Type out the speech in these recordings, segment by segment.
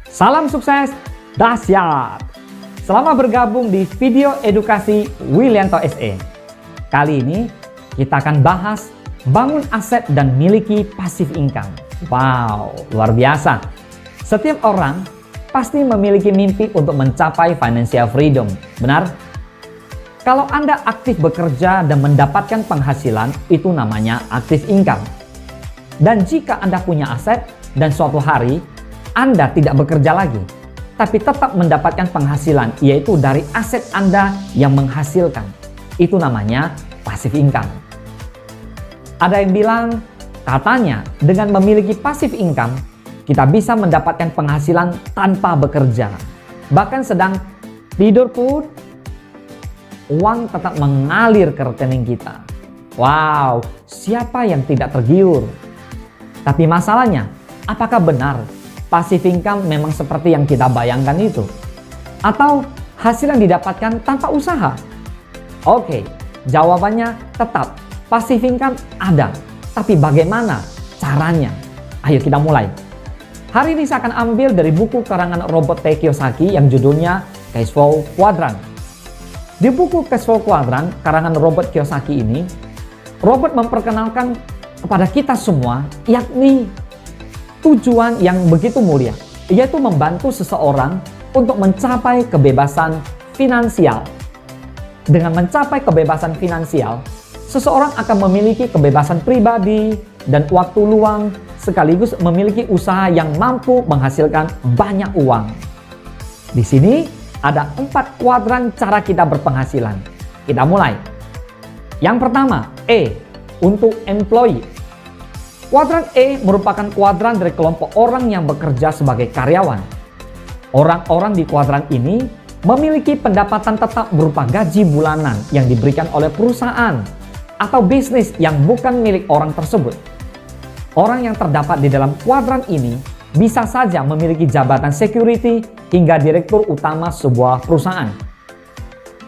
Salam sukses dahsyat. Selamat bergabung di video edukasi Willianto SE. Kali ini kita akan bahas bangun aset dan miliki passive income. Wow, luar biasa. Setiap orang pasti memiliki mimpi untuk mencapai financial freedom, benar? Kalau Anda aktif bekerja dan mendapatkan penghasilan, itu namanya active income. Dan jika Anda punya aset dan suatu hari Anda tidak bekerja lagi, tapi tetap mendapatkan penghasilan, yaitu dari aset Anda yang menghasilkan, itu namanya passive income. Ada yang bilang, katanya dengan memiliki passive income, kita bisa mendapatkan penghasilan tanpa bekerja. Bahkan sedang tidur pun, uang tetap mengalir ke rekening kita. Wow, siapa yang tidak tergiur? Tapi masalahnya, apakah benar passive income memang seperti yang kita bayangkan itu? Atau hasil yang didapatkan tanpa usaha? Oke, jawabannya tetap passive income ada. Tapi bagaimana caranya? Ayo kita mulai. Hari ini saya akan ambil dari buku karangan Robert T. Kiyosaki yang judulnya Cash Flow Quadrant. Di buku Cash Flow Quadrant karangan Robert Kiyosaki ini, Robert memperkenalkan kepada kita semua, yakni tujuan yang begitu mulia, yaitu membantu seseorang untuk mencapai kebebasan finansial. Dengan mencapai kebebasan finansial, seseorang akan memiliki kebebasan pribadi dan waktu luang, sekaligus memiliki usaha yang mampu menghasilkan banyak uang. Di sini ada 4 kuadran cara kita berpenghasilan. Kita mulai. Yang pertama, E, untuk employee. Kuadran E merupakan kuadran dari kelompok orang yang bekerja sebagai karyawan. Orang-orang di kuadran ini memiliki pendapatan tetap berupa gaji bulanan yang diberikan oleh perusahaan atau bisnis yang bukan milik orang tersebut. Orang yang terdapat di dalam kuadran ini bisa saja memiliki jabatan security hingga direktur utama sebuah perusahaan.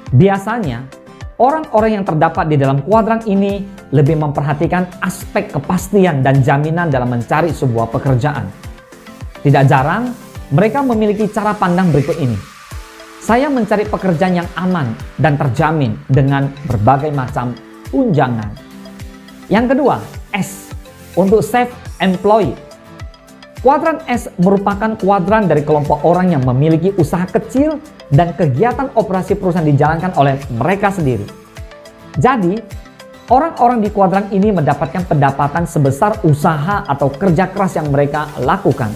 Biasanya, orang-orang yang terdapat di dalam kuadran ini lebih memperhatikan aspek kepastian dan jaminan dalam mencari sebuah pekerjaan. Tidak jarang, mereka memiliki cara pandang berikut ini. Saya mencari pekerjaan yang aman dan terjamin dengan berbagai macam tunjangan. Yang kedua, S, untuk self-employed. Kuadran S merupakan kuadran dari kelompok orang yang memiliki usaha kecil dan kegiatan operasi perusahaan dijalankan oleh mereka sendiri. Jadi, orang-orang di kuadran ini mendapatkan pendapatan sebesar usaha atau kerja keras yang mereka lakukan.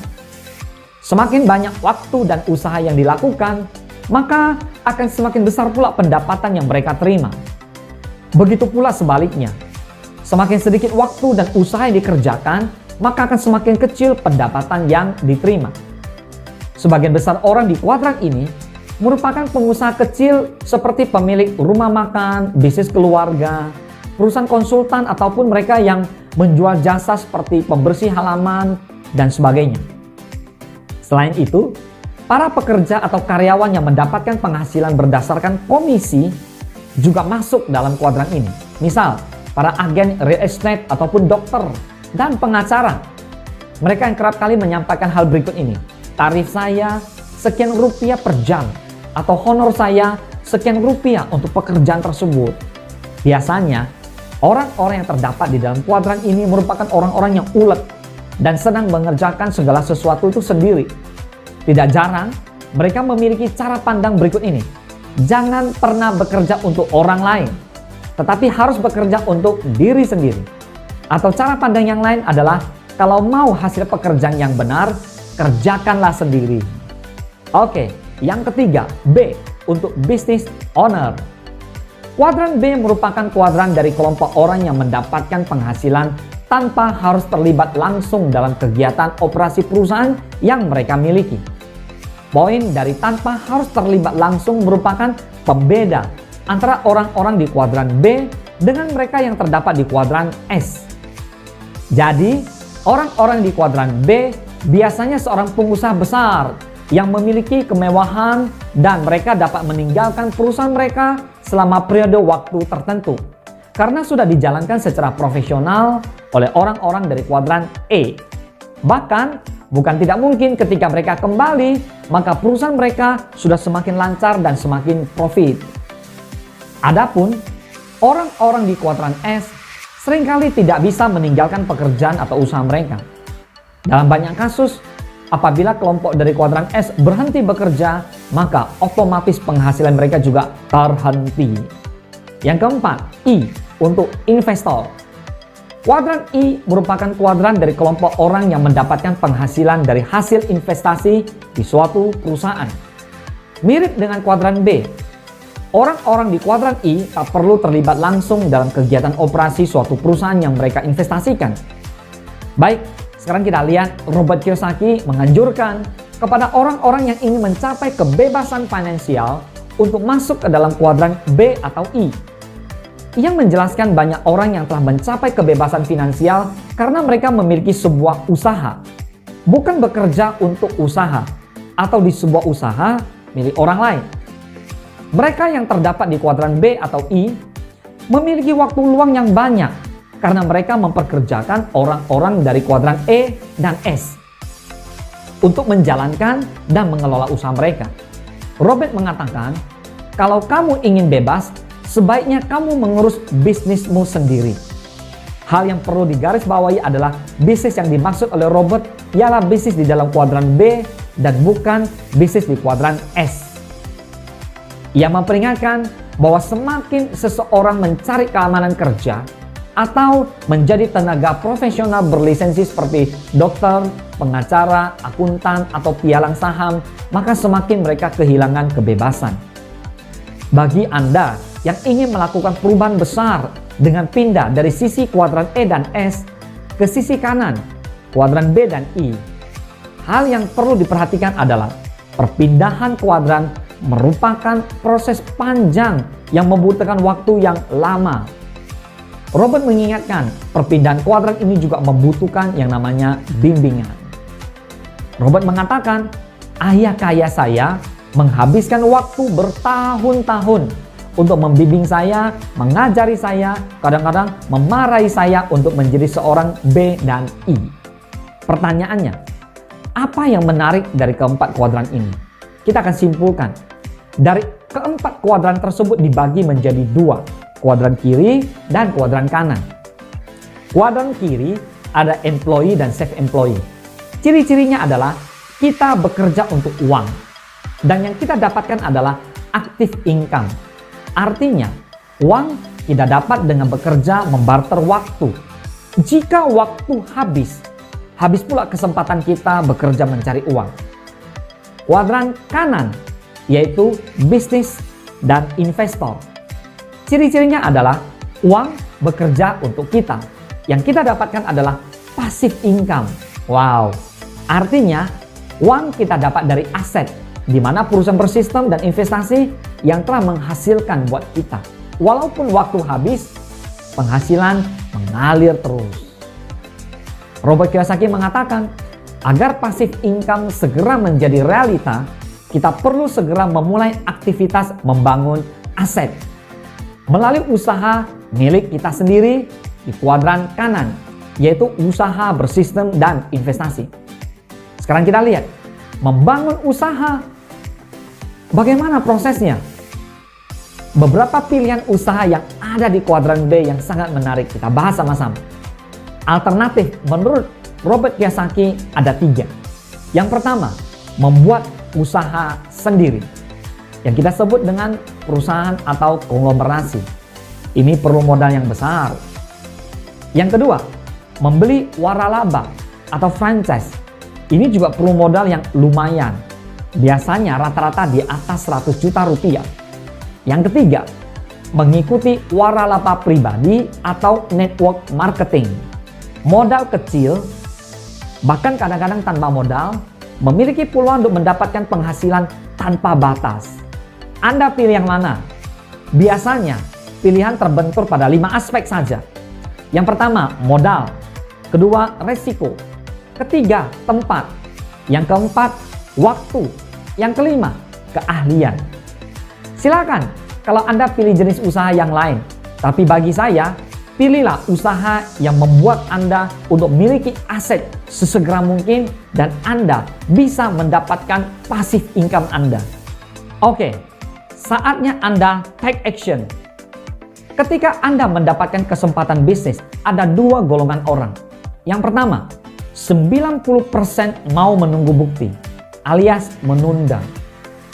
Semakin banyak waktu dan usaha yang dilakukan, maka akan semakin besar pula pendapatan yang mereka terima. Begitu pula sebaliknya, semakin sedikit waktu dan usaha yang dikerjakan, maka akan semakin kecil pendapatan yang diterima. Sebagian besar orang di kuadran ini merupakan pengusaha kecil seperti pemilik rumah makan, bisnis keluarga, perusahaan konsultan, ataupun mereka yang menjual jasa seperti pembersih halaman dan sebagainya. Selain itu, para pekerja atau karyawan yang mendapatkan penghasilan berdasarkan komisi juga masuk dalam kuadran ini. Misal, para agen real estate ataupun dokter dan pengacara. Mereka yang kerap kali menyampaikan hal berikut ini. Tarif saya sekian rupiah per jam, atau honor saya sekian rupiah untuk pekerjaan tersebut. Biasanya, orang-orang yang terdapat di dalam kuadran ini merupakan orang-orang yang ulet dan senang mengerjakan segala sesuatu itu sendiri. Tidak jarang, mereka memiliki cara pandang berikut ini. Jangan pernah bekerja untuk orang lain, tetapi harus bekerja untuk diri sendiri. Atau cara pandang yang lain adalah, kalau mau hasil pekerjaan yang benar, kerjakanlah sendiri. Oke, yang ketiga, B, untuk business owner. Kuadran B merupakan kuadran dari kelompok orang yang mendapatkan penghasilan tanpa harus terlibat langsung dalam kegiatan operasi perusahaan yang mereka miliki. Poin dari tanpa harus terlibat langsung merupakan pembeda antara orang-orang di kuadran B dengan mereka yang terdapat di kuadran S. Jadi, orang-orang di kuadran B biasanya seorang pengusaha besar yang memiliki kemewahan dan mereka dapat meninggalkan perusahaan mereka selama periode waktu tertentu karena sudah dijalankan secara profesional oleh orang-orang dari kuadran E. Bahkan, Bukan tidak mungkin ketika mereka kembali, maka perusahaan mereka sudah semakin lancar dan semakin profit. Adapun orang-orang di kuadran S seringkali tidak bisa meninggalkan pekerjaan atau usaha mereka. Dalam banyak kasus, apabila kelompok dari kuadran S berhenti bekerja, maka otomatis penghasilan mereka juga terhenti. Yang keempat, I untuk investor. Kuadran I merupakan kuadran dari kelompok orang yang mendapatkan penghasilan dari hasil investasi di suatu perusahaan. Mirip dengan kuadran B, orang-orang di kuadran I tak perlu terlibat langsung dalam kegiatan operasi suatu perusahaan yang mereka investasikan. Baik, sekarang kita lihat Robert Kiyosaki menganjurkan kepada orang-orang yang ingin mencapai kebebasan finansial untuk masuk ke dalam kuadran B atau I. Ia menjelaskan banyak orang yang telah mencapai kebebasan finansial karena mereka memiliki sebuah usaha, bukan bekerja untuk usaha atau di sebuah usaha milik orang lain. Mereka yang terdapat di kuadran B atau I memiliki waktu luang yang banyak karena mereka memperkerjakan orang-orang dari kuadran E dan S untuk menjalankan dan mengelola usaha mereka. Robert mengatakan, kalau kamu ingin bebas, sebaiknya kamu mengurus bisnismu sendiri. Hal yang perlu digarisbawahi adalah bisnis yang dimaksud oleh Robert ialah bisnis di dalam kuadran B dan bukan bisnis di kuadran S. Ia memperingatkan bahwa semakin seseorang mencari keamanan kerja atau menjadi tenaga profesional berlisensi seperti dokter, pengacara, akuntan, atau pialang saham, maka semakin mereka kehilangan kebebasan. Bagi Anda yang ingin melakukan perubahan besar dengan pindah dari sisi kuadran E dan S ke sisi kanan, kuadran B dan I, hal yang perlu diperhatikan adalah perpindahan kuadran merupakan proses panjang yang membutuhkan waktu yang lama. Robert mengingatkan, perpindahan kuadran ini juga membutuhkan yang namanya bimbingan. Robert mengatakan, ayah kaya saya menghabiskan waktu bertahun-tahun untuk membimbing saya, mengajari saya, kadang-kadang memarahi saya untuk menjadi seorang B dan I. Pertanyaannya, apa yang menarik dari keempat kuadran ini? Kita akan simpulkan, dari keempat kuadran tersebut dibagi menjadi dua, kuadran kiri dan kuadran kanan. Kuadran kiri ada employee dan self-employee. Ciri-cirinya adalah kita bekerja untuk uang, dan yang kita dapatkan adalah active income. Artinya, uang tidak dapat dengan bekerja membarter waktu. Jika waktu habis pula kesempatan kita bekerja mencari uang. Kuadran kanan yaitu bisnis dan investor. Ciri-cirinya adalah uang bekerja untuk kita. Yang kita dapatkan adalah passive income. Wow, artinya uang kita dapat dari aset, di mana perusahaan bersistem dan investasi yang telah menghasilkan buat kita. Walaupun waktu habis, penghasilan mengalir terus. Robert Kiyosaki mengatakan, agar passive income segera menjadi realita, kita perlu segera memulai aktivitas membangun aset melalui usaha milik kita sendiri di kuadran kanan, yaitu usaha bersistem dan investasi. Sekarang kita lihat, membangun usaha, bagaimana prosesnya? Beberapa pilihan usaha yang ada di kuadran B yang sangat menarik, kita bahas sama-sama. Alternatif menurut Robert Kiyosaki ada 3. Yang pertama, membuat usaha sendiri, yang kita sebut dengan perusahaan atau konglomerasi. Ini perlu modal yang besar. Yang kedua, membeli waralaba atau franchise. Ini juga perlu modal yang lumayan. Biasanya rata-rata di atas 100 juta rupiah. Yang ketiga, mengikuti waralaba pribadi atau network marketing. Modal kecil, bahkan kadang-kadang tanpa modal, memiliki peluang untuk mendapatkan penghasilan tanpa batas. Anda pilih yang mana? Biasanya pilihan terbentur pada 5 aspek saja. Yang pertama, modal. Kedua, resiko. Ketiga, tempat. Yang keempat, waktu. Yang kelima, keahlian. Silakan kalau Anda pilih jenis usaha yang lain. Tapi bagi saya, Pilihlah usaha yang membuat Anda untuk memiliki aset sesegera mungkin dan Anda bisa mendapatkan passive income Anda. Oke, saatnya Anda take action. Ketika Anda mendapatkan kesempatan bisnis, ada dua golongan orang. Yang pertama, 90% mau menunggu bukti, alias menunda.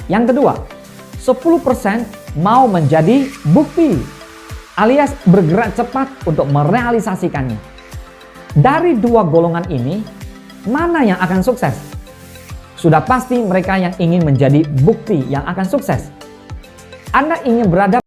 Yang kedua, 10% mau menjadi bukti, alias bergerak cepat untuk merealisasikannya. Dari dua golongan ini, mana yang akan sukses? Sudah pasti mereka yang ingin menjadi bukti yang akan sukses. Anda ingin berada